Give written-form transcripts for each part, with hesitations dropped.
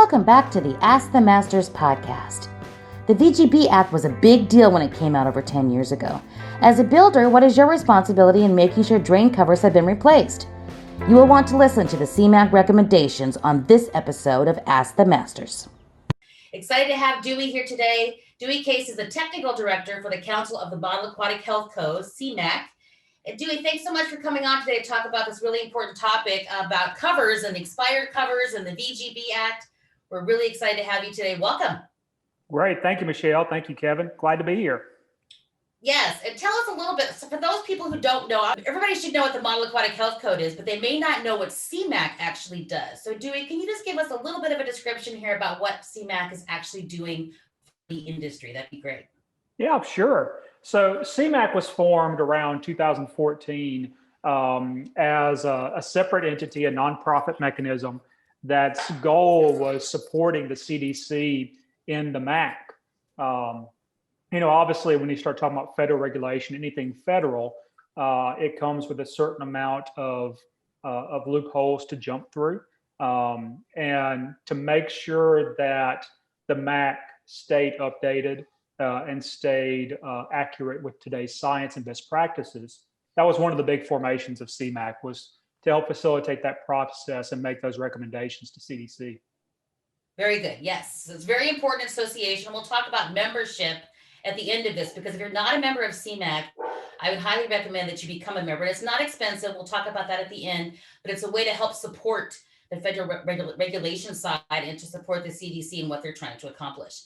Welcome back to the Ask the Masters podcast. The VGB Act was a big deal when it came out over 10 years ago. As a builder, what is your responsibility in making sure drain covers have been replaced? You will want to listen to the CMAC recommendations on this episode of Ask the Masters. Excited to have Dewey here today. Dewey Case is the Technical Director for the Council of the Model Aquatic Health Codes, CMAC. And Dewey, thanks so much for coming on today to talk about this really important topic about covers and expired covers and the VGB Act. We're really excited to have you today. Welcome. Great. Thank you, Michelle. Thank you, Kevin. Glad to be here. Yes. And tell us a little bit. So for those people who don't know, everybody should know what the Model Aquatic Health Code is, but they may not know what CMAC actually does. So Dewey, can you just give us a little bit of a description here about what CMAC is actually doing for the industry? That'd be great. Yeah, sure. So CMAC was formed around 2014 as a separate entity, a nonprofit mechanism that's goal was supporting the CDC in the MAC. Obviously, when you start talking about federal regulation, anything federal, it comes with a certain amount of loopholes to jump through, and to make sure that the MAC stayed updated and stayed accurate with today's science and best practices. That was one of the big formations of CMAC, was to help facilitate that process and make those recommendations to CDC. Very good. Yes. It's a very important association. We'll talk about membership at the end of this, because if you're not a member of CMAC, I would highly recommend that you become a member. It's not expensive. We'll talk about that at the end, but it's a way to help support the federal regulation side and to support the CDC and what they're trying to accomplish.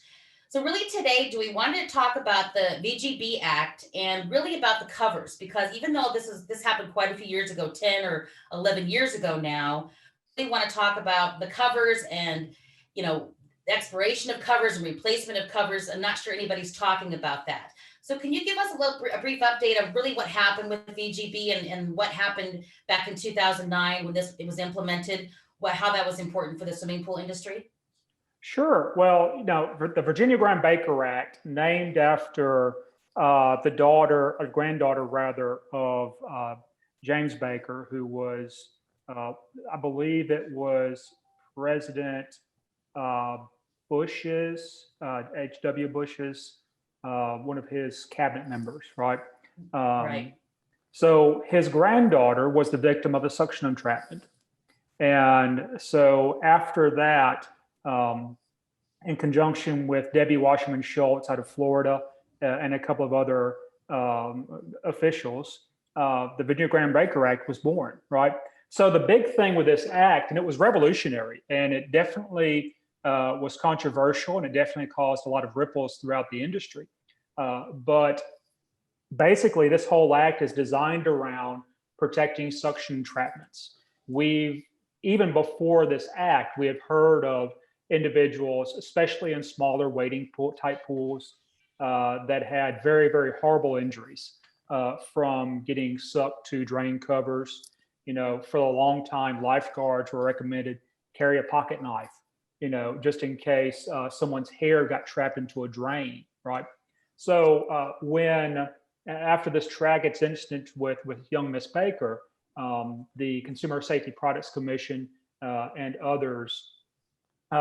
So really today, we wanted to talk about the VGB Act and really about the covers, because even though this happened quite a few years ago, 10 or 11 years ago now, we want to talk about the covers and, the expiration of covers and replacement of covers. I'm not sure anybody's talking about that. So can you give us a brief update of really what happened with VGB and what happened back in 2009 when it was implemented, how that was important for the swimming pool industry? Sure. Well, the Virginia Graham-Baker Act, named after the granddaughter rather, of James Baker, who was, I believe it was President Bush's, H.W. Bush's, one of his cabinet members, right? Right. So his granddaughter was the victim of a suction entrapment. And so after that, in conjunction with Debbie Wasserman Schultz out of Florida and a couple of other officials, the Virginia Graham-Baker Act was born, right? So the big thing with this act, and it was revolutionary, and it definitely was controversial, and it definitely caused a lot of ripples throughout the industry. But basically, this whole act is designed around protecting suction entrapments. Even before this act, we have heard of individuals, especially in smaller wading pool type pools, that had very, very horrible injuries from getting sucked to drain covers. For a long time, lifeguards were recommended carry a pocket knife, just in case someone's hair got trapped into a drain, right? So after this tragic incident with young Miss Baker, the Consumer Safety Products Commission and others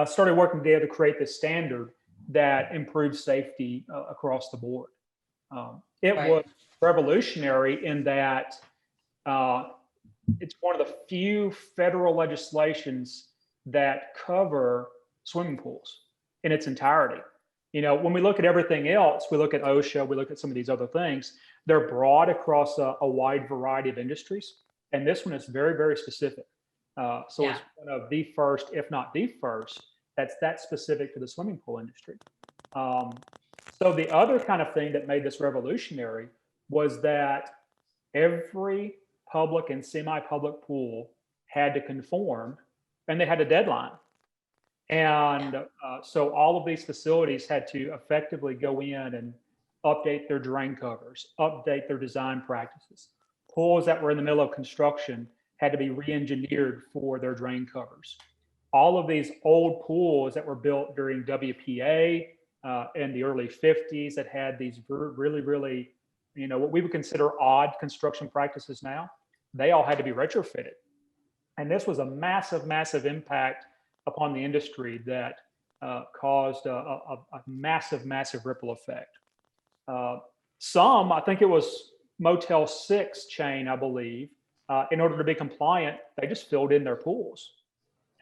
started working together to create this standard that improves safety across the board. It was revolutionary in that it's one of the few federal legislations that cover swimming pools in its entirety. When we look at everything else, we look at OSHA, we look at some of these other things, they're broad across a wide variety of industries. And this one is very, very specific. It's one of the first, if not the first, that's specific to the swimming pool industry. So the other kind of thing that made this revolutionary was that every public and semi-public pool had to conform, and they had a deadline. And so all of these facilities had to effectively go in and update their drain covers, update their design practices. Pools that were in the middle of construction had to be re-engineered for their drain covers. All of these old pools that were built during WPA in the early 50s that had these really, really, what we would consider odd construction practices now, they all had to be retrofitted. And this was a massive, massive impact upon the industry that caused a massive ripple effect. I think it was Motel 6 chain, I believe, in order to be compliant, they just filled in their pools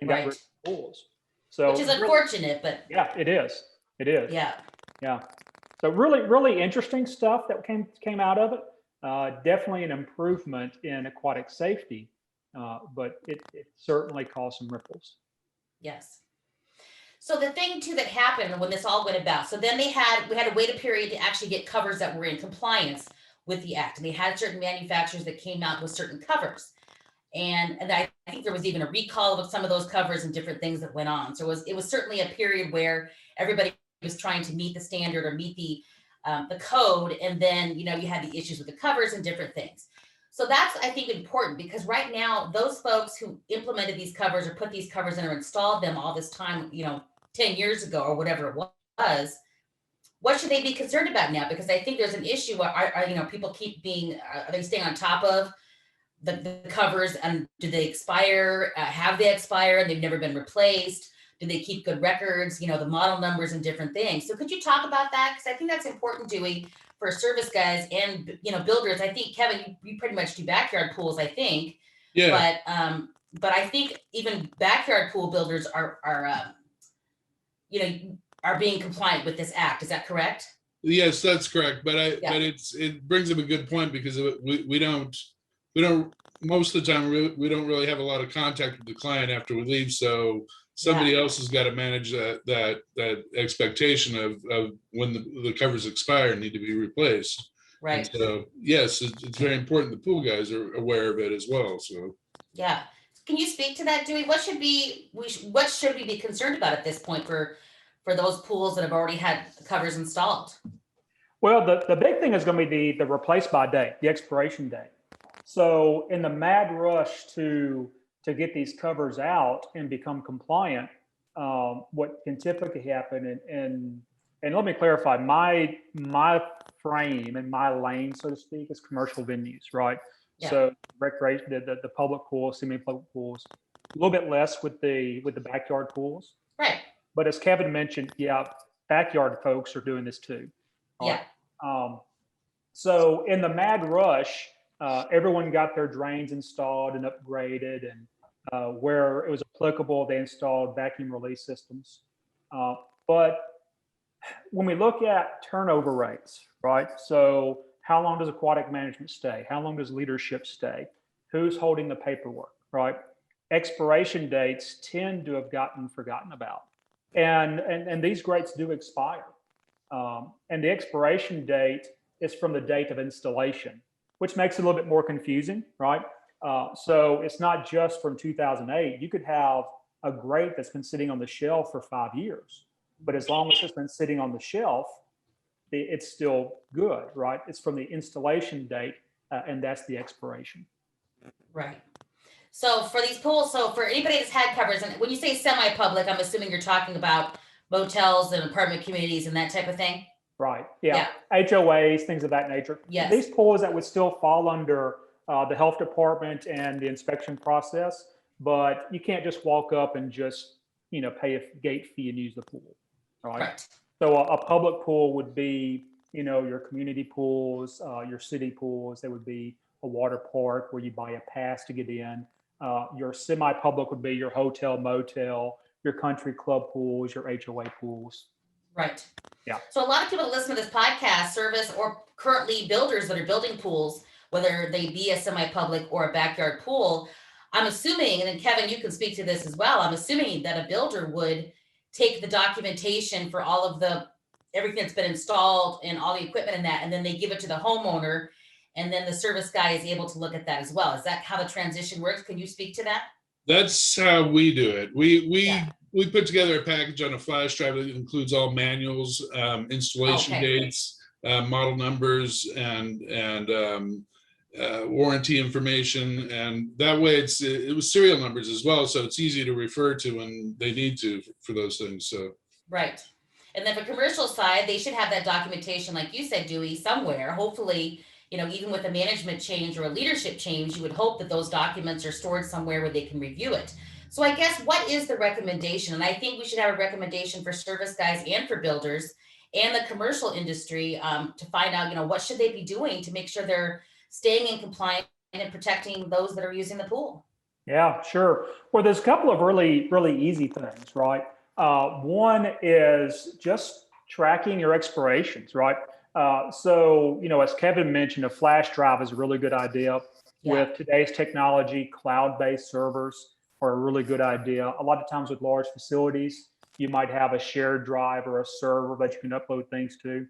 and got rid Right. of the pools. So Which is unfortunate, but yeah, it is. It is. yeah. Yeah. So really interesting stuff that came out of it. Definitely an improvement in aquatic safety, but it certainly caused some ripples. Yes. So the thing too that happened when this all went about, so then we had to wait a period to actually get covers that were in compliance with the act. And they had certain manufacturers that came out with certain covers. And I think there was even a recall of some of those covers and different things that went on. So it was certainly a period where everybody was trying to meet the standard or meet the code. And then, you had the issues with the covers and different things. So that's, I think, important because right now, those folks who implemented these covers or put these covers in or installed them all this time, 10 years ago or whatever it was, what should they be concerned about now? Because I think there's an issue. Are people are they staying on top of the covers, and do they expire? Have they expired and they've never been replaced? Do they keep good records? The model numbers and different things. So could you talk about that? Because I think that's important, Dewey, for service guys and builders. I think, Kevin, you pretty much do backyard pools, I think. Yeah. But I think even backyard pool builders are being compliant with this act. Is that correct? Yes, that's correct. But it brings up a good point because we don't most of the time we don't really have a lot of contact with the client after we leave. So somebody else has got to manage that expectation of when the covers expire and need to be replaced. Right. And so yes, it's very important the pool guys are aware of it as well. So yeah. Can you speak to that, Dewey? What should we be concerned about at this point for those pools that have already had covers installed? Well, the big thing is going to be the replace by date, the expiration date. So in the mad rush to get these covers out and become compliant, what can typically happen, and let me clarify, my frame and my lane, so to speak, is commercial venues, right? Yeah. So recreation, the public pools, semi-public pools, a little bit less with the backyard pools. Right. But as Kevin mentioned, backyard folks are doing this too. Yeah. So in the mad rush, everyone got their drains installed and upgraded, and where it was applicable, they installed vacuum release systems. But when we look at turnover rates, right? So how long does aquatic management stay? How long does leadership stay? Who's holding the paperwork, right? Expiration dates tend to have gotten forgotten about. And these rates do expire. And the expiration date is from the date of installation, which makes it a little bit more confusing, right? So it's not just from 2008. You could have a grate that's been sitting on the shelf for 5 years, but as long as it's been sitting on the shelf, it's still good, right? It's from the installation date, and that's the expiration. Right. So for these pools, so for anybody that's had covers, and when you say semi-public, I'm assuming you're talking about motels and apartment communities and that type of thing? Right. Yeah. HOAs, things of that nature. Yes. These pools that would still fall under the health department and the inspection process, but you can't just walk up and just, pay a gate fee and use the pool. Right. Correct. So a public pool would be, your community pools, your city pools. There would be a water park where you buy a pass to get in. Your semi-public would be your hotel, motel, your country club pools, your HOA pools. Right. Yeah. So a lot of people that listen to this podcast, service or currently builders that are building pools, whether they be a semi-public or a backyard pool, I'm assuming, and then Kevin, you can speak to this as well, I'm assuming that a builder would take the documentation for all of everything that's been installed and all the equipment and that, and then they give it to the homeowner, and then the service guy is able to look at that as well. Is that how the transition works? Can you speak to that? That's how we do it. We put together a package on a flash drive that includes all manuals, installation dates, model numbers, and warranty information, and that way it was serial numbers as well, so it's easy to refer to when they need to for those things. So right. And then for commercial side, they should have that documentation, like you said, Dewey, somewhere. Hopefully, even with a management change or a leadership change, you would hope that those documents are stored somewhere where they can review it. So I guess what is the recommendation? And I think we should have a recommendation for service guys and for builders and the commercial industry to find out, what should they be doing to make sure they're staying in compliance and protecting those that are using the pool. Yeah, sure. Well, there's a couple of really, really easy things, right? One is just tracking your expirations, right? So, as Kevin mentioned, a flash drive is a really good idea. With today's technology, cloud-based servers are a really good idea. A lot of times with large facilities, you might have a shared drive or a server that you can upload things to.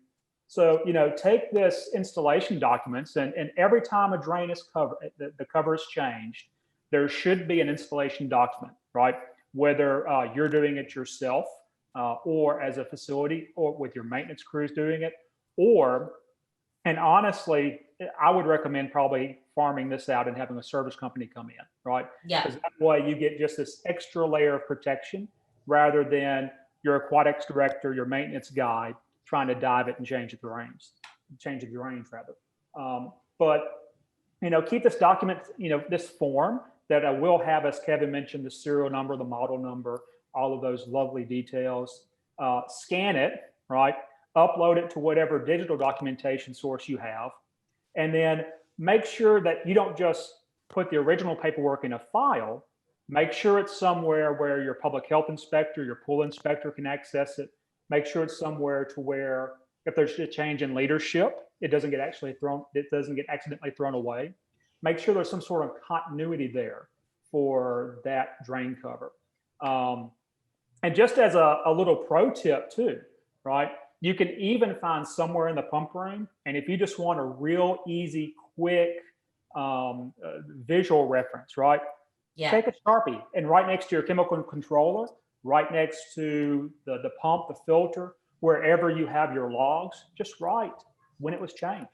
So, take this installation documents and every time a drain is covered, the cover is changed, there should be an installation document, right? Whether you're doing it yourself or as a facility or with your maintenance crews doing it, and honestly, I would recommend probably farming this out and having a service company come in, right? Yeah. Because that way you get just this extra layer of protection rather than your aquatics director, your maintenance guy trying to dive it and change the drains rather. But keep this document, this form that I will have, as Kevin mentioned, the serial number, the model number, all of those lovely details. Scan it, right? Upload it to whatever digital documentation source you have, and then make sure that you don't just put the original paperwork in a file. Make sure it's somewhere where your public health inspector, your pool inspector can access it. Make sure it's somewhere to where if there's a change in leadership, it doesn't get accidentally thrown away. Make sure there's some sort of continuity there for that drain cover. And just as a little pro tip too, right? You can even find somewhere in the pump room, and if you just want a real easy, quick visual reference, right? Yeah. Take a Sharpie and right next to your chemical controller, right next to the pump, the filter, wherever you have your logs, just write when it was changed.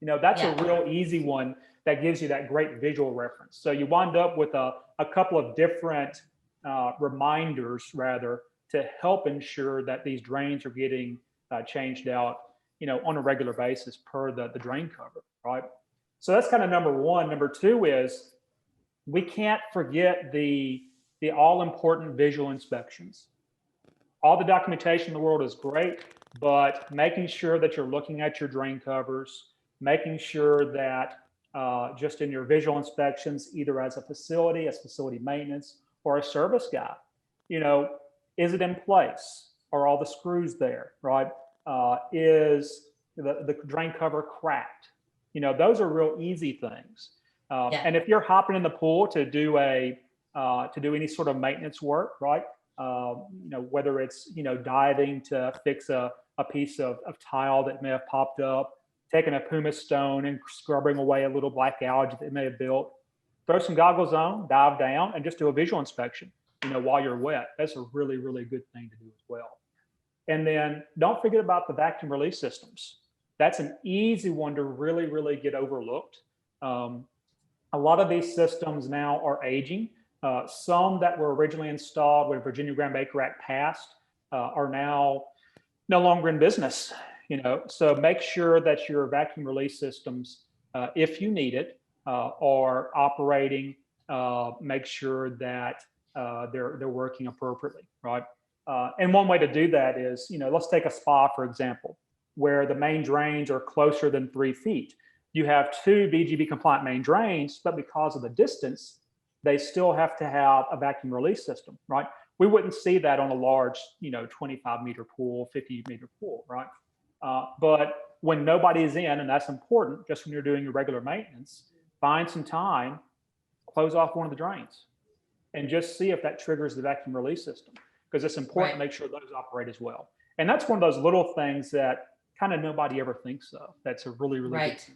That's a real easy one that gives you that great visual reference. So you wind up with a couple of different reminders, rather, to help ensure that these drains are getting changed out, on a regular basis per the drain cover, right? So that's kind of number one. Number two is we can't forget the all important visual inspections. All the documentation in the world is great, but making sure that you're looking at your drain covers, making sure that just in your visual inspections, either as facility maintenance, or a service guy, is it in place? Are all the screws there, right? Is the drain cover cracked? Those are real easy things. And if you're hopping in the pool to do any sort of maintenance work, right? Whether it's, diving to fix a piece of tile that may have popped up, taking a pumice stone and scrubbing away a little black algae that may have built, throw some goggles on, dive down, and just do a visual inspection, while you're wet. That's a really, really good thing to do as well. And then don't forget about the vacuum release systems. That's an easy one to really, really get overlooked. A lot of these systems now are aging. Some that were originally installed when Virginia Graham Baker Act passed are now no longer in business. So make sure that your vacuum release systems, if you need it, are operating. Make sure that they're working appropriately, right? And one way to do that is, let's take a spa, for example, where the main drains are closer than 3 feet. You have 2 VGB compliant main drains, but because of the distance, they still have to have a vacuum release system, right? We wouldn't see that on a large, 25-meter pool, 50-meter pool, right? But when nobody's in, and that's important, just when you're doing your regular maintenance, find some time, close off one of the drains, and just see if that triggers the vacuum release system, because it's important to make sure those operate as well. And that's one of those little things that kind of nobody ever thinks of. That's a really, really good thing.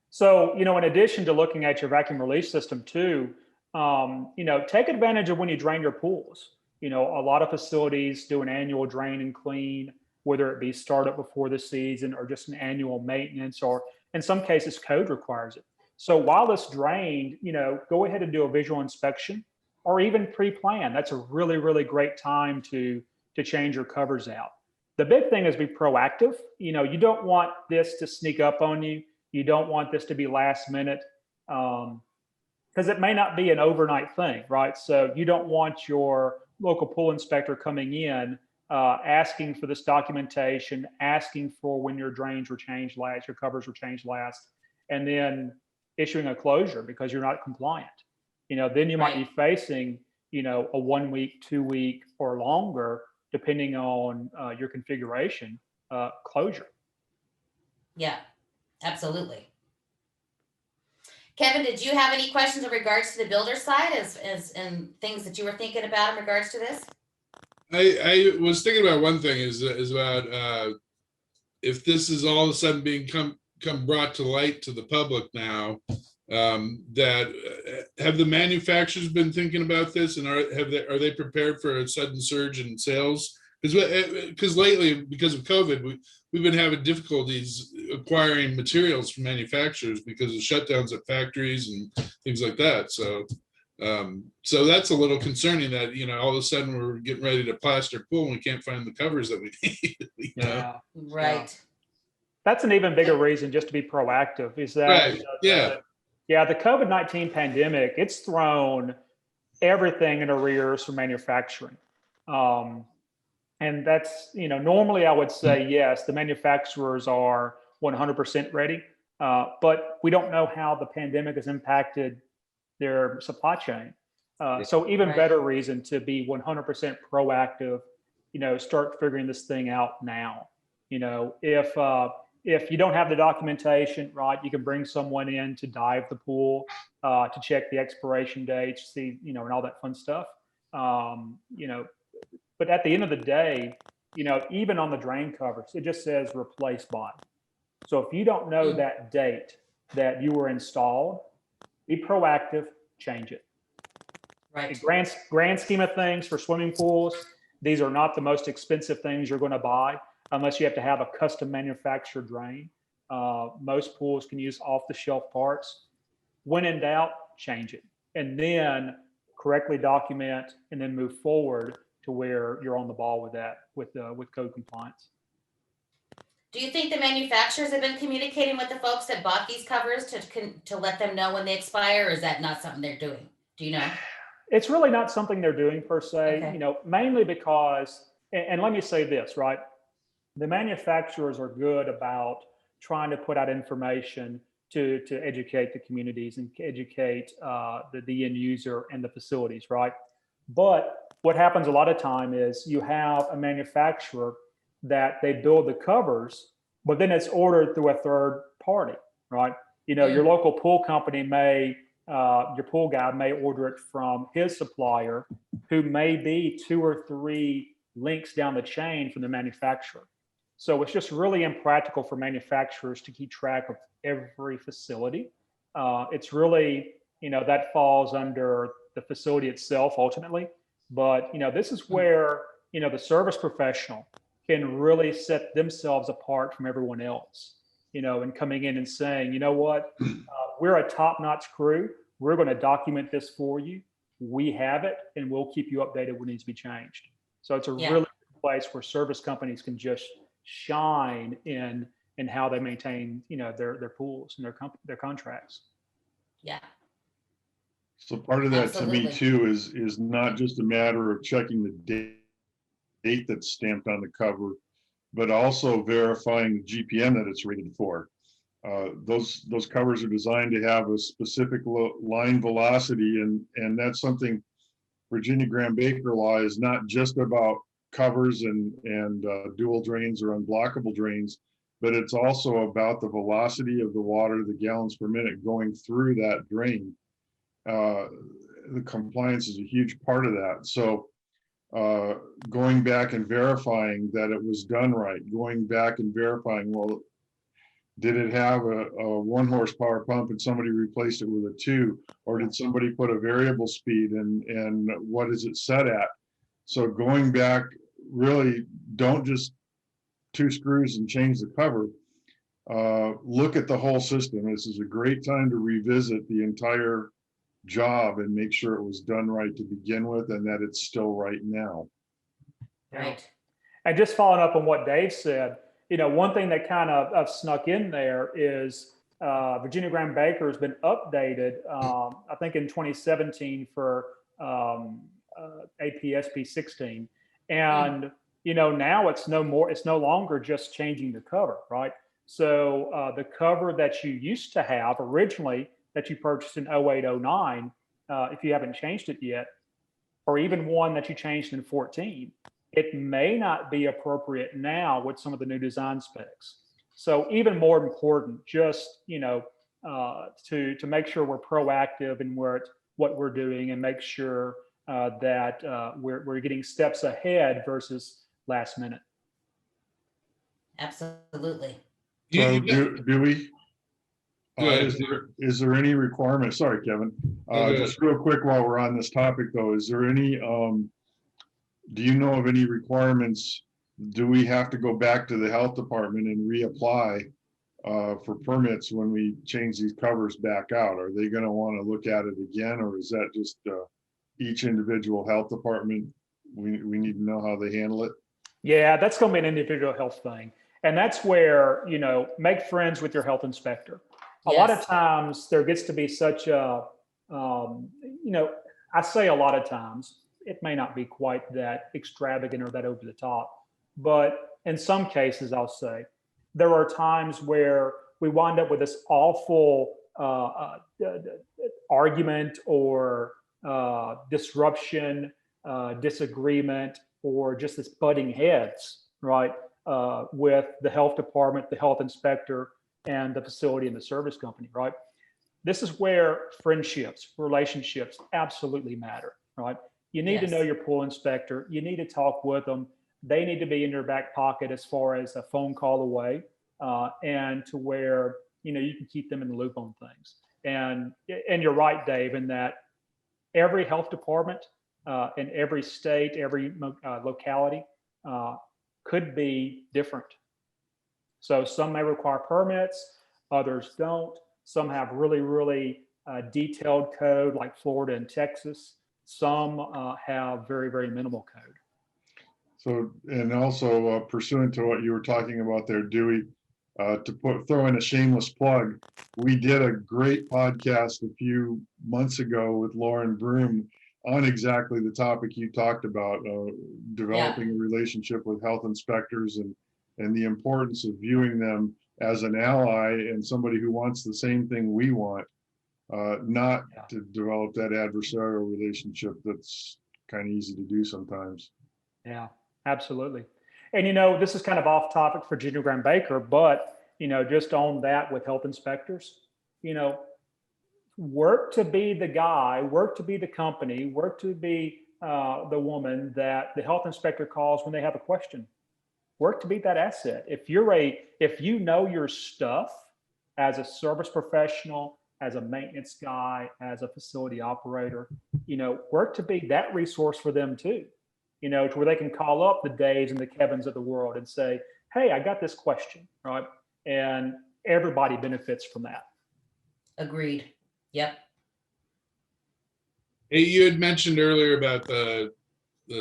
So, in addition to looking at your vacuum release system too, take advantage of when you drain your pools. A lot of facilities do an annual drain and clean, whether it be startup before the season or just an annual maintenance, or in some cases code requires it. So while it's drained, go ahead and do a visual inspection or even pre-plan. That's a really, really great time to change your covers out. The big thing is be proactive. You don't want this to sneak up on you. You don't want this to be last minute. because it may not be an overnight thing, right? So you don't want your local pool inspector coming in asking for this documentation, asking for when your drains were changed last, your covers were changed last, and then issuing a closure because you're not compliant. Then you might be facing, a 1 week, 2 week, or longer, depending on your configuration, closure. Yeah, absolutely. Kevin, did you have any questions in regards to the builder side and things that you were thinking about in regards to this? I was thinking about one thing is about if this is all of a sudden being come brought to light to the public now, that have the manufacturers been thinking about this, and are they prepared for a sudden surge in sales? Because lately, because of COVID, we've been having difficulties acquiring materials from manufacturers because of shutdowns at factories and things like that. So that's a little concerning that, all of a sudden we're getting ready to plaster pool and we can't find the covers that we need. Yeah. Right. That's an even bigger reason just to be proactive is that, right. The COVID-19 pandemic, it's thrown everything in arrears for manufacturing. And that's, normally I would say, yes, the manufacturers are 100% ready, but we don't know how the pandemic has impacted their supply chain. So even better reason to be 100% proactive, start figuring this thing out now. If you don't have the documentation, right, you can bring someone in to dive the pool, to check the expiration dates, see, and all that fun stuff. But at the end of the day, even on the drain covers, it just says replace by. So if you don't know that date that you were installed, be proactive, change it. Right. The grand scheme of things for swimming pools, these are not the most expensive things you're going to buy unless you have to have a custom manufactured drain. Most pools can use off-the-shelf parts. When in doubt, change it. And then correctly document and then move forward to where you're on the ball with that, with code compliance. Do you think the manufacturers have been communicating with the folks that bought these covers to let them know when they expire, or is that not something they're doing? Do you know? It's really not something they're doing per se, Okay. Mainly because, and let me say this, right? The manufacturers are good about trying to put out information to educate the communities and educate the end user and the facilities, right? But what happens a lot of time is you have a manufacturer that they build the covers, but then it's ordered through a third party, right? Your local pool company your pool guy may order it from his supplier, who may be 2 or 3 links down the chain from the manufacturer. So it's just really impractical for manufacturers to keep track of every facility. It's really, that falls under the facility itself ultimately. But, this is where, the service professional can really set themselves apart from everyone else, and coming in and saying, you know what, we're a top-notch crew. We're going to document this for you. We have it, and we'll keep you updated when it needs to be changed. So it's a really good place where service companies can just shine in how they maintain, their pools and their contracts. Yeah. So part of that Absolutely. to me too is not just a matter of checking the date that's stamped on the cover, but also verifying GPM that it's rated for. Those covers are designed to have a specific line velocity, and that's something Virginia Graham Baker law is not just about covers and dual drains or unblockable drains, but it's also about the velocity of the water, the gallons per minute going through that drain. The compliance is a huge part of that. So going back and verifying that it was done right, going back and verifying, well, did it have a 1 horsepower pump and somebody replaced it with a 2, or did somebody put a variable speed and what is it set at? So going back, really don't just 2 screws and change the cover. Look at the whole system. This is a great time to revisit the entire job and make sure it was done right to begin with and that it's still right now. Right. And just following up on what Dave said, one thing that kind of snuck in there is Virginia Graham Baker has been updated, I think in 2017 for APSP 16. And, now it's no longer just changing the cover, right? So the cover that you used to have originally that you purchased in 08, 09, if you haven't changed it yet, or even one that you changed in 14, it may not be appropriate now with some of the new design specs. So even more important, just, to make sure we're proactive in what we're doing and make sure that we're getting steps ahead versus last minute. Absolutely. So do we? Go ahead. Is there any requirement? Sorry, Kevin. Just real quick while we're on this topic, though, is there any? Do you know of any requirements? Do we have to go back to the health department and reapply for permits when we change these covers back out? Are they going to want to look at it again, or is that just each individual health department? We need to know how they handle it. Yeah, that's going to be an individual health thing. And that's where, make friends with your health inspector. A lot of times there gets to be such a, I say a lot of times, it may not be quite that extravagant or that over the top, but in some cases, I'll say, there are times where we wind up with this awful argument or disruption, disagreement, or just this butting heads, right? With the health department, the health inspector, and the facility and the service company, right? This is where friendships, relationships absolutely matter, right? You need to know your pool inspector. You need to talk with them. They need to be in your back pocket as far as a phone call away, and to where, you can keep them in the loop on things. And you're right, Dave, in that every health department in every state, every locality could be different. So some may require permits, others don't. Some have really, really detailed code like Florida and Texas. Some have very, very minimal code. So, and also pursuant to what you were talking about there, Dewey, throw in a shameless plug, we did a great podcast a few months ago with Lauren Broom on exactly the topic you talked about, developing a relationship with health inspectors and the importance of viewing them as an ally and somebody who wants the same thing we want, not to develop that adversarial relationship that's kind of easy to do sometimes. Yeah, absolutely. And, this is kind of off topic for Virginia Graham Baker, but, just on that with health inspectors, work to be the guy, work to be the company, work to be the woman that the health inspector calls when they have a question. Work to be that asset. If you know your stuff as a service professional, as a maintenance guy, as a facility operator, work to be that resource for them too, to where they can call up the Daves and the Kevins of the world and say, hey, I got this question, right? And everybody benefits from that. Agreed. Yep. Hey, you had mentioned earlier about the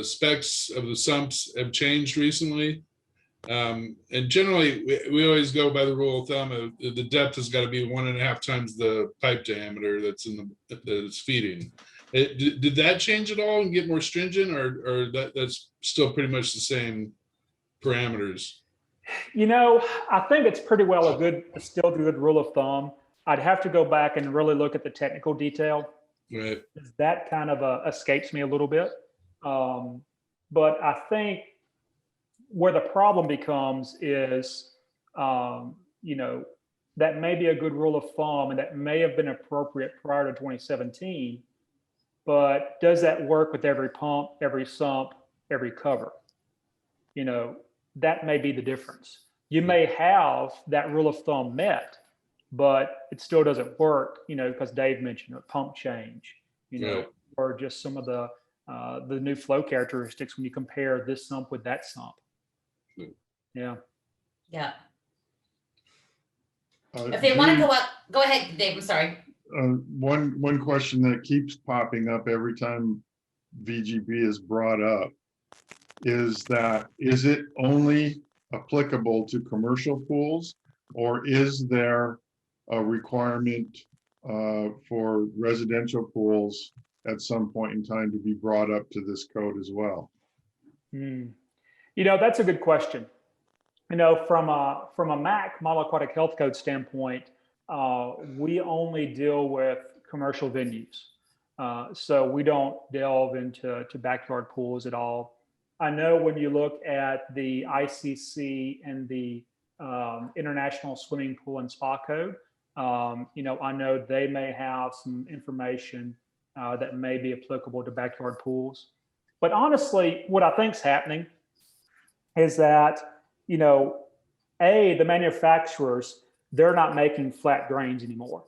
specs of the sumps have changed recently. And generally, we always go by the rule of thumb of the depth has got to be 1.5 times the pipe diameter that's that's feeding. Did that change at all and get more stringent, or that's still pretty much the same parameters? I think it's pretty well still a good rule of thumb. I'd have to go back and really look at the technical detail. Right. That kind of escapes me a little bit. But I think where the problem becomes is, that may be a good rule of thumb and that may have been appropriate prior to 2017, but does that work with every pump, every sump, every cover? That may be the difference. You may have that rule of thumb met, but it still doesn't work, because Dave mentioned a pump change, or just some of the new flow characteristics when you compare this sump with that sump. Yeah. Yeah. If they want to go up, go ahead, Dave. I'm sorry. One question that keeps popping up every time VGB is brought up is it only applicable to commercial pools, or is there a requirement for residential pools at some point in time to be brought up to this code as well? That's a good question. From a MAC, Model Aquatic Health Code standpoint, we only deal with commercial venues. So we don't delve into backyard pools at all. I know when you look at the ICC and the International Swimming Pool and Spa Code, I know they may have some information that may be applicable to backyard pools. But honestly, what I think is happening is that, the manufacturers, they're not making flat drains anymore.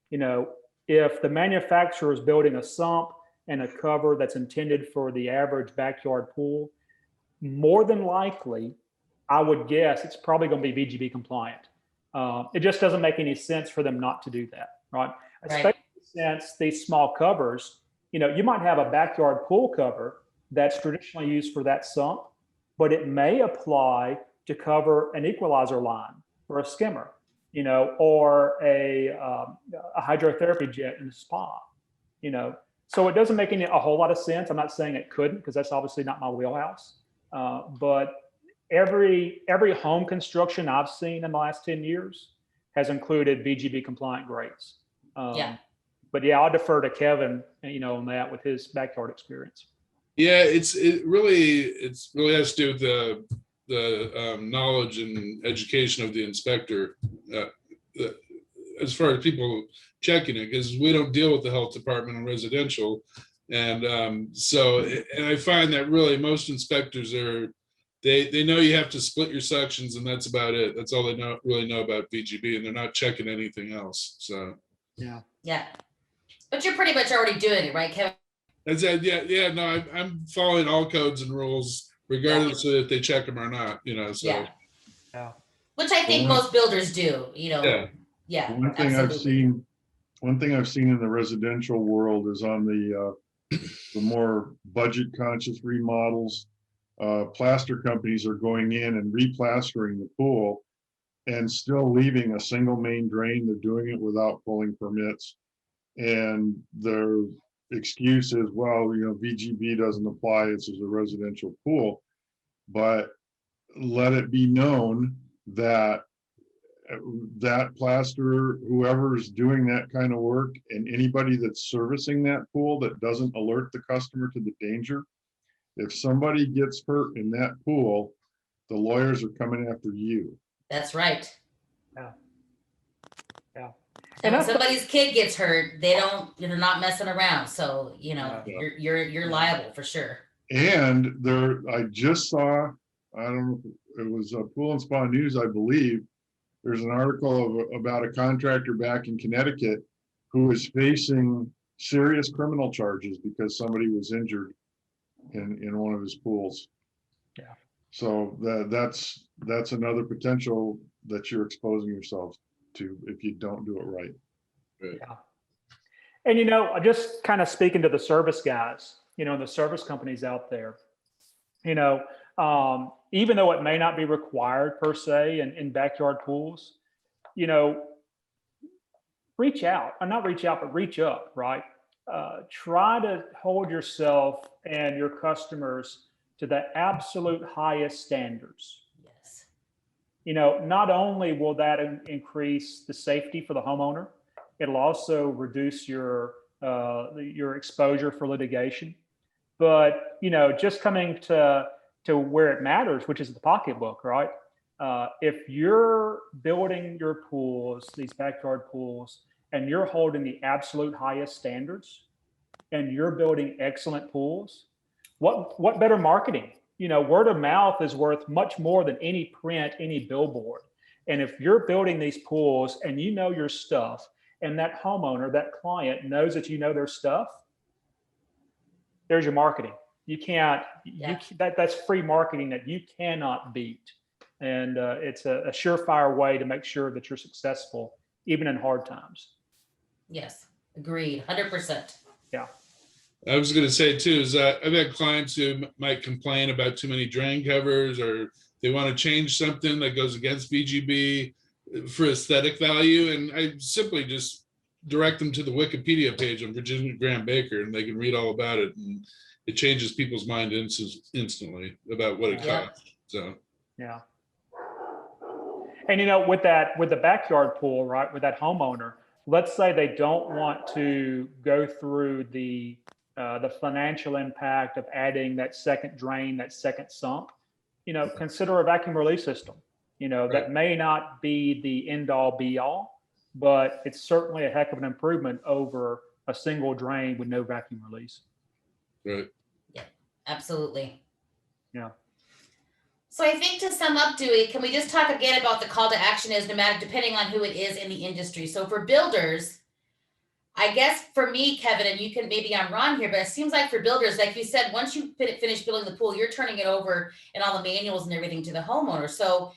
If the manufacturer is building a sump and a cover that's intended for the average backyard pool, more than likely, I would guess it's probably going to be VGB compliant. It just doesn't make any sense for them not to do that, right? Especially since these small covers, you might have a backyard pool cover that's traditionally used for that sump, but it may apply to cover an equalizer line or a skimmer, or a hydrotherapy jet in a spa, So it doesn't make a whole lot of sense. I'm not saying it couldn't, because that's obviously not my wheelhouse. But every home construction I've seen in the last 10 years has included VGB compliant grades. But yeah, I'll defer to Kevin, on that with his backyard experience. Yeah, it really has to do with the knowledge and education of the inspector as far as people checking it, because we don't deal with the health department on residential. And and I find that really most inspectors they know you have to split your sections, and that's about it. That's all they really know about VGB, and they're not checking anything else. So yeah, but you're pretty much already doing it, right, Kevin? That's it. Yeah. No, I'm following all codes and rules, regardless of if they check them or not. So Yeah. Which I think most builders do. Yeah. One thing I've seen in the residential world is on the more budget conscious remodels, plaster companies are going in and replastering the pool and still leaving a single main drain. They're doing it without pulling permits, and their excuse is, well, VGB doesn't apply, it's a residential pool. But let it be known that that plasterer, whoever's doing that kind of work, and anybody that's servicing that pool that doesn't alert the customer to the danger, if somebody gets hurt in that pool, the lawyers are coming after you. That's right. Yeah. And when somebody's kid gets hurt, they're not messing around. So, you're liable for sure. And I just saw, I don't know, it was a Pool and Spa News, I believe. There's an article about a contractor back in Connecticut who is facing serious criminal charges because somebody was injured in one of his pools. Yeah. So that's another potential that you're exposing yourself to if you don't do it right. Yeah. And just kind of speaking to the service guys, the service companies out there, even though it may not be required per se in backyard pools, reach out, or not reach out, but reach up, right? Try to hold yourself and your customers to the absolute highest standards. Yes. Not only will that increase the safety for the homeowner, it'll also reduce your exposure for litigation. But, just coming to where it matters, which is the pocketbook, right? If you're building your pools, these backyard pools, and you're holding the absolute highest standards, and you're building excellent pools, what better marketing? Word of mouth is worth much more than any print, any billboard. And if you're building these pools and you know your stuff, and that homeowner, that client knows that you know their stuff, there's your marketing. You can't, that's free marketing that you cannot beat. And it's a surefire way to make sure that you're successful, even in hard times. Yes, agreed, 100%. Yeah. I was going to say too, is that I've had clients who might complain about too many drain covers, or they want to change something that goes against VGB. for aesthetic value, and I simply just direct them to the Wikipedia page on Virginia Graham Baker, and they can read all about it, and it changes people's mind instantly about what it costs. So yeah. And with the backyard pool, right, with that homeowner, let's say they don't want to go through the financial impact of adding that second drain, that second sump, consider a vacuum release system. That may not be the end all be all, but it's certainly a heck of an improvement over a single drain with no vacuum release. Right. Yeah, absolutely. Yeah. So I think to sum up, Dewey, can we just talk again about the call to action is no matter, depending on who it is in the industry. So for builders, I guess for me, Kevin, and you can, maybe I'm wrong here, but it seems like for builders, like you said, once you finish building the pool, you're turning it over and all the manuals and everything to the homeowner. So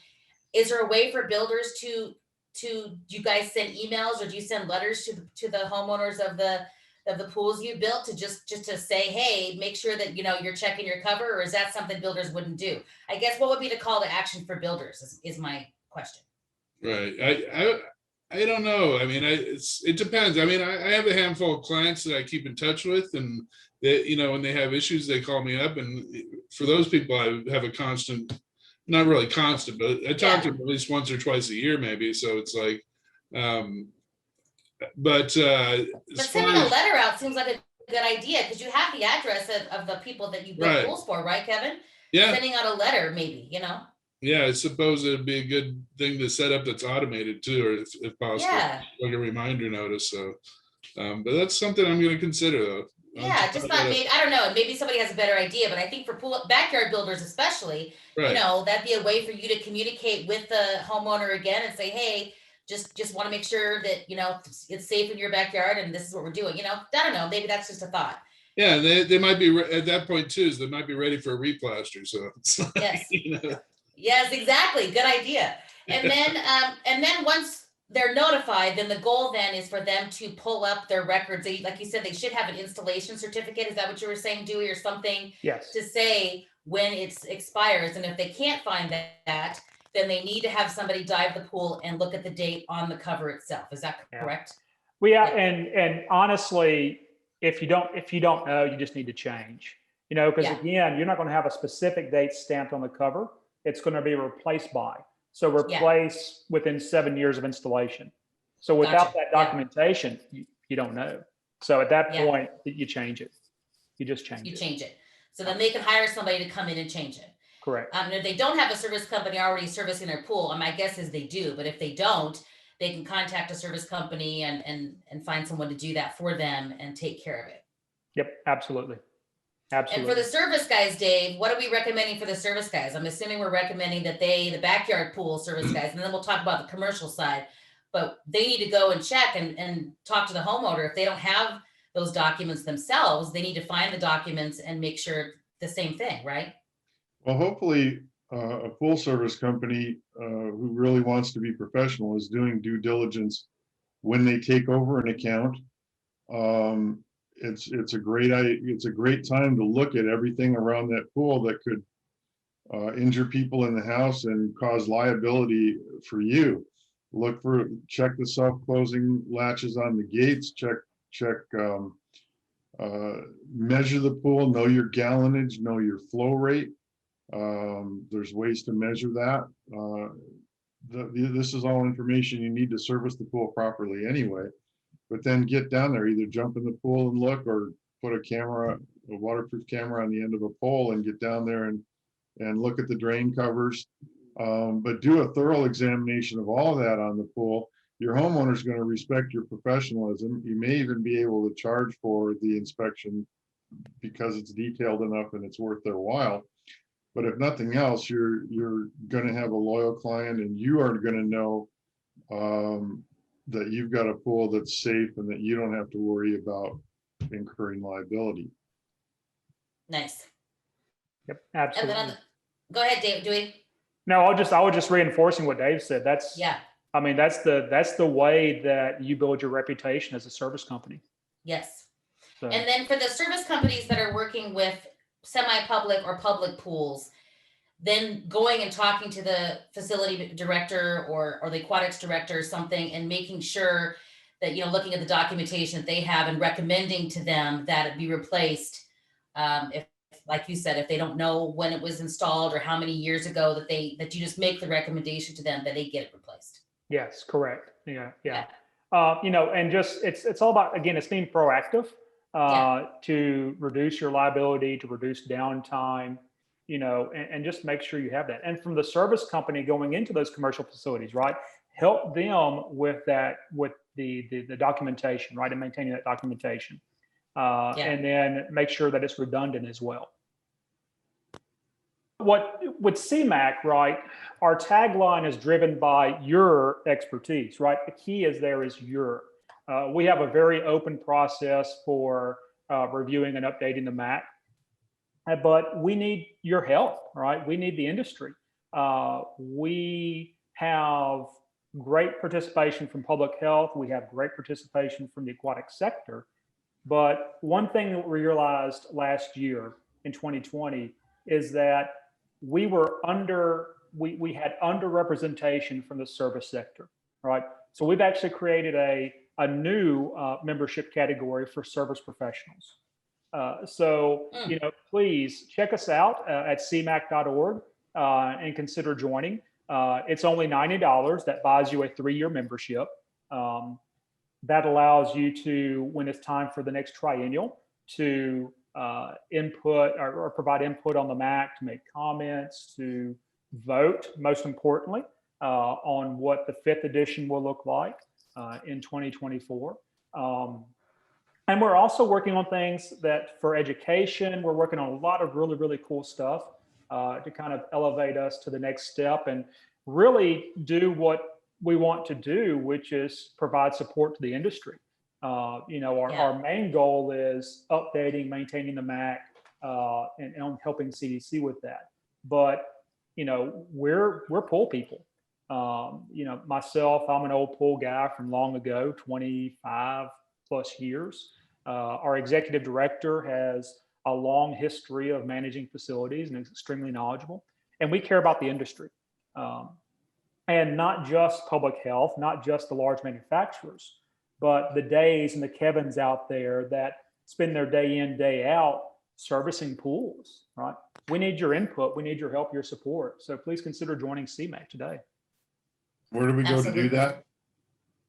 is there a way for builders to do you guys send emails or do you send letters to the homeowners of the pools you built to just to say, hey, make sure that you're checking your cover, or is that something builders wouldn't do? I guess what would be the call to action for builders is my question. Right. I don't know. I mean, it depends. I mean, I have a handful of clients that I keep in touch with, and they, when they have issues, they call me up, and for those people, I have a constant, not really constant, but I talk to them at least once or twice a year, maybe. So it's like, but sending a letter out seems like a good idea because you have the address of the people that you built pools for, right, Kevin? Yeah. Sending out a letter, maybe, Yeah, I suppose it'd be a good thing to set up that's automated too, or if possible, like a reminder notice. So, but that's something I'm going to consider though. Yeah, just not maybe, I don't know, maybe somebody has a better idea, but I think for backyard builders especially, that'd be a way for you to communicate with the homeowner again and say, hey, just want to make sure that, it's safe in your backyard and this is what we're doing, I don't know, maybe that's just a thought. Yeah, they might be at that point too, they might be ready for a replaster. So it's like, yes. Yes, exactly. Good idea. And then once they're notified, then the goal then is for them to pull up their records. Like you said, they should have an installation certificate. Is that what you were saying, Dewey, or something? Yes. To say when it expires. And if they can't find that, then they need to have somebody dive the pool and look at the date on the cover itself. Is that correct? Well, yeah, and honestly, if you don't know, you just need to change. Because again, you're not going to have a specific date stamped on the cover. It's going to be replaced by. So replace within 7 years of installation. So without that documentation, you don't know. So at that point, you change it. You just change it. You change it. So then they can hire somebody to come in and change it. Correct. And if they don't have a service company already servicing their pool, my guess is they do. But if they don't, they can contact a service company and find someone to do that for them and take care of it. Yep, absolutely. Absolutely. And for the service guys, Dave, what are we recommending for the service guys? I'm assuming we're recommending that the backyard pool service guys, and then we'll talk about the commercial side, but they need to go and check and talk to the homeowner. If they don't have those documents themselves, they need to find the documents and make sure the same thing, right? Well, hopefully a full service company who really wants to be professional is doing due diligence when they take over an account. It's a great time to look at everything around that pool that could injure people in the house and cause liability for you. Check the self-closing latches on the gates, measure the pool, know your gallonage, know your flow rate. There's ways to measure that. This is all information you need to service the pool properly anyway. But then get down there, either jump in the pool and look, or put a waterproof camera on the end of a pole and get down there and look at the drain covers. But do a thorough examination of all of that on the pool. Your homeowner is going to respect your professionalism. You may even be able to charge for the inspection because it's detailed enough and it's worth their while. But if nothing else, you're going to have a loyal client, and you are going to know that you've got a pool that's safe and that you don't have to worry about incurring liability. Nice. Yep, absolutely. And then go ahead, Dave. Dewey. No, I was just reinforcing what Dave said. That's the way that you build your reputation as a service company. Yes. So. And then for the service companies that are working with semi-public or public pools, then going and talking to the facility director or the aquatics director or something, and making sure that, looking at the documentation that they have and recommending to them that it be replaced. If, like you said, if they don't know when it was installed or how many years ago, that you just make the recommendation to them that they get it replaced. Yes, correct. Yeah. And just, it's all about, again, it's being proactive to reduce your liability, to reduce downtime, and just make sure you have that. And from the service company going into those commercial facilities, right? Help them with that, with the documentation, right? And maintaining that documentation. And then make sure that it's redundant as well. With CMAC, right, our tagline is driven by your expertise, right? The key is your. We have a very open process for reviewing and updating the MAC, but we need your help, right? We need the industry. We have great participation from public health. We have great participation from the aquatic sector. But one thing that we realized last year in 2020 is that we had underrepresentation from the service sector, right? So we've actually created a new membership category for service professionals. Please check us out at cmac.org and consider joining. It's only $90. That buys you a 3-year membership. That allows you to, when it's time for the next triennial, to input or provide input on the MAC, to make comments, to vote, most importantly, on what the 5th edition will look like in 2024. And we're also working on things that for education, we're working on a lot of really, really cool stuff to kind of elevate us to the next step and really do what we want to do, which is provide support to the industry. Our main goal is updating, maintaining the MAC, and helping CDC with that. But, we're pool people. Myself, I'm an old pool guy from long ago, 25 plus years. Our executive director has a long history of managing facilities and is extremely knowledgeable. And we care about the industry. And not just public health, not just the large manufacturers, but the Days and the Kevins out there that spend their day in, day out servicing pools, right? We need your input. We need your help, your support. So please consider joining CMAC today. Where do we go to do that?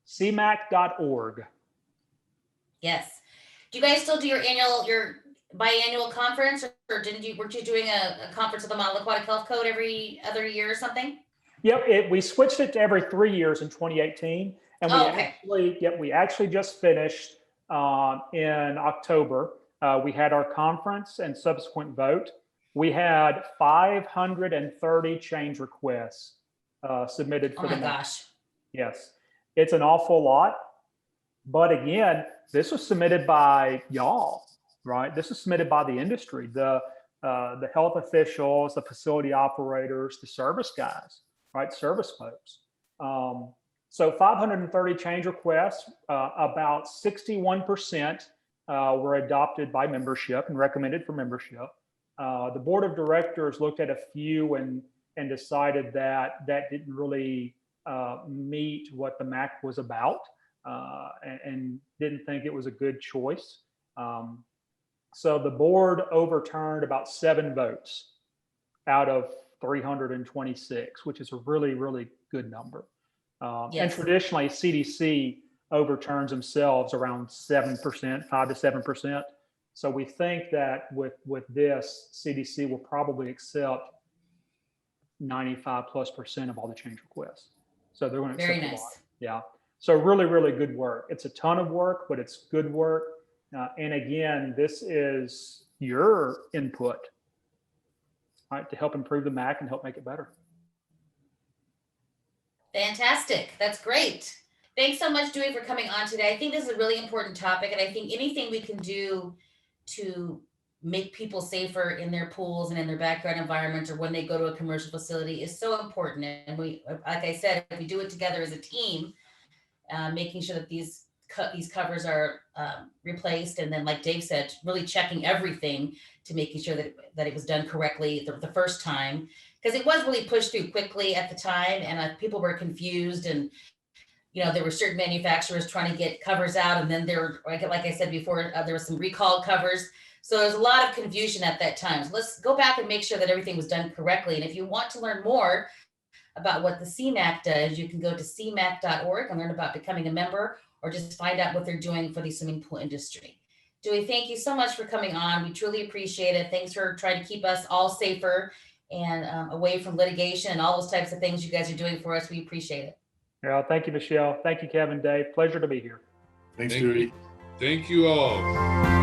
CMAC.org. Yes. Do you guys still do your biannual conference, or weren't you doing a conference of the Model Aquatic Health Code every other year or something? Yep, we switched it to every 3 years in 2018, and we actually just finished in October. We had our conference and subsequent vote. We had 530 change requests submitted for the MAC. Gosh. Yes, it's an awful lot, but again, this was submitted by y'all, right? This was submitted by the industry, the health officials, the facility operators, the service guys. Right, service folks. So 530 change requests, about 61% were adopted by membership and recommended for membership. The board of directors looked at a few and decided that didn't really meet what the MAC was about and didn't think it was a good choice. So the board overturned about 7 votes out of 326, which is a really, really good number. And traditionally, CDC overturns themselves around 7%, 5 to 7%. So we think that with this, CDC will probably accept 95+% of all the change requests. So they're going to accept a lot. Yeah. So really, really good work. It's a ton of work, but it's good work. And again, this is your input, right, to help improve the MAC and help make it better. Fantastic. That's great. Thanks so much, Dewey, for coming on today. I think this is a really important topic, and I think anything we can do to make people safer in their pools and in their backyard environments or when they go to a commercial facility is so important. And we, like I said, if we do it together as a team, making sure that these these covers are replaced. And then, like Dave said, really checking everything to making sure that it was done correctly the first time, because it was really pushed through quickly at the time, and people were confused. And there were certain manufacturers trying to get covers out, and then like I said before, there was some recalled covers. So there's a lot of confusion at that time. So let's go back and make sure that everything was done correctly. And if you want to learn more about what the CMAC does, you can go to cmac.org and learn about becoming a member, or just find out what they're doing for the swimming pool industry. Dewey, thank you so much for coming on. We truly appreciate it. Thanks for trying to keep us all safer and away from litigation and all those types of things you guys are doing for us. We appreciate it. Yeah, thank you, Michelle. Thank you, Kevin, Dave. Pleasure to be here. Thanks, Thank Dewey. you. Thank you all.